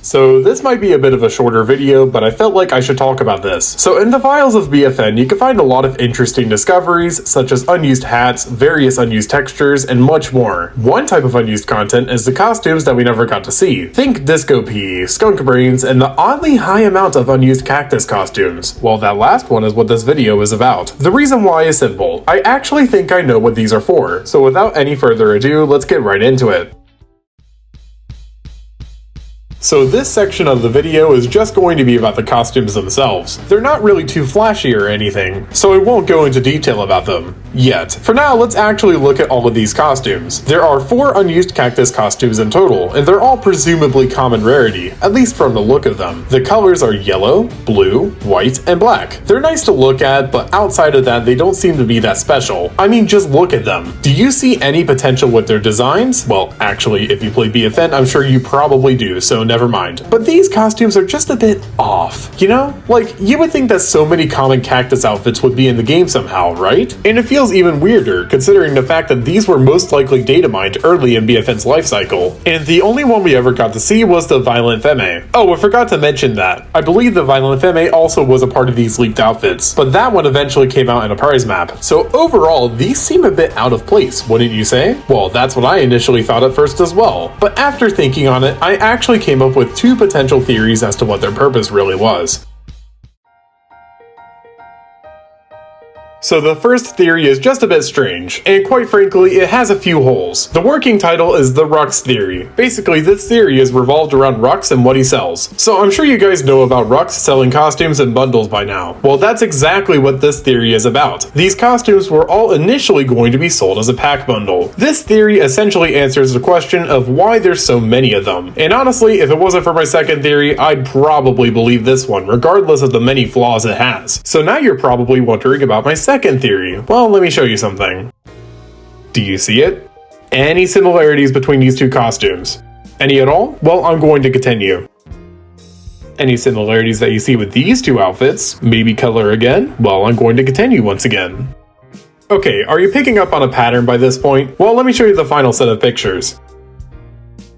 So this might be a bit of a shorter video, but I felt like I should talk about this. So in the files of BFN, you can find a lot of interesting discoveries, such as unused hats, various unused textures, and much more. One type of unused content is the costumes that we never got to see. Think Disco Pea, Skunk Brains, and the oddly high amount of unused Cactus costumes. Well, that last one is what this video is about. The reason why is simple. I actually think I know what these are for. So without any further ado, let's get right into it. So this section of the video is just going to be about the costumes themselves. They're not really too flashy or anything, so I won't go into detail about them yet. For now, let's actually look at all of these costumes. There are 4 unused Cactus costumes in total, and they're all presumably common rarity, at least from the look of them. The colors are yellow, blue, white, and black. They're nice to look at, but outside of that, they don't seem to be that special. I mean, just look at them. Do you see any potential with their designs? Well, actually, if you play BFN, I'm sure you probably do, so never mind. But these costumes are just a bit off, you know? Like, you would think that so many common Cactus outfits would be in the game somehow, right? And it feels even weirder, considering the fact that these were most likely data mined early in BFN's lifecycle. And the only one we ever got to see was the Violent Femme. Oh, I forgot to mention that. I believe the Violent Femme also was a part of these leaked outfits, but that one eventually came out in a prize map. So overall, these seem a bit out of place, wouldn't you say? Well, that's what I initially thought at first as well. But after thinking on it, I actually came up with 2 potential theories as to what their purpose really was. So the first theory is just a bit strange, and quite frankly, it has a few holes. The working title is the Rux theory. Basically, this theory is revolved around Rux and what he sells. So I'm sure you guys know about Rux selling costumes and bundles by now. Well, that's exactly what this theory is about. These costumes were all initially going to be sold as a pack bundle. This theory essentially answers the question of why there's so many of them. And honestly, if it wasn't for my second theory, I'd probably believe this one, regardless of the many flaws it has. So now you're probably wondering about my second theory. Well, let me show you something. Do you see it? Any similarities between these 2 costumes? Any at all? Well, I'm going to continue. Any similarities that you see with these 2 outfits? Maybe color again? Well, I'm going to continue once again. Okay, are you picking up on a pattern by this point? Well, let me show you the final set of pictures.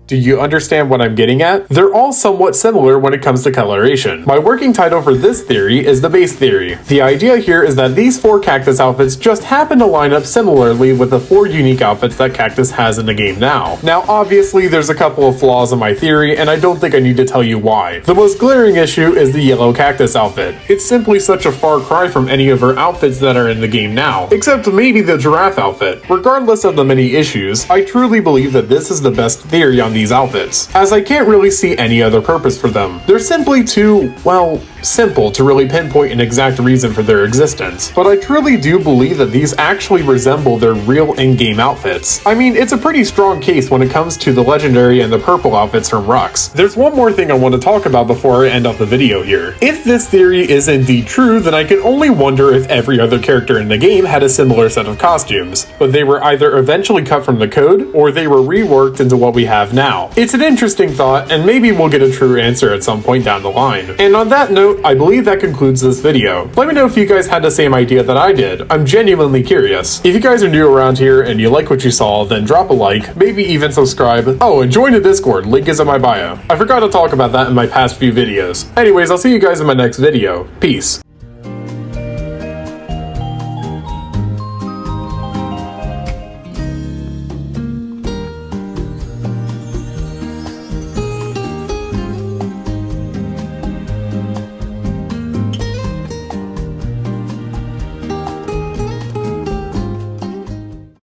Do you understand what I'm getting at? They're all somewhat similar when it comes to coloration. My working title for this theory is the base theory. The idea here is that these 4 Cactus outfits just happen to line up similarly with the 4 unique outfits that Cactus has in the game now. Now, obviously, there's a couple of flaws in my theory, and I don't think I need to tell you why. The most glaring issue is the yellow Cactus outfit. It's simply such a far cry from any of her outfits that are in the game now, except maybe the giraffe outfit. Regardless of the many issues, I truly believe that this is the best theory on these outfits, as I can't really see any other purpose for them. They're simply too, well, simple to really pinpoint an exact reason for their existence, but I truly do believe that these actually resemble their real in-game outfits. I mean, it's a pretty strong case when it comes to the legendary and the purple outfits from Rux. There's one more thing I want to talk about before I end off the video here. If this theory is indeed true, then I can only wonder if every other character in the game had a similar set of costumes, but they were either eventually cut from the code, or they were reworked into what we have now. It's an interesting thought, and maybe we'll get a true answer at some point down the line. And on that note, I believe that concludes this video. Let me know if you guys had the same idea that I did. I'm genuinely curious. If you guys are new around here and you like what you saw, then drop a like, maybe even subscribe. Oh, and join the Discord, link is in my bio. I forgot to talk about that in my past few videos. Anyways, I'll see you guys in my next video. Peace.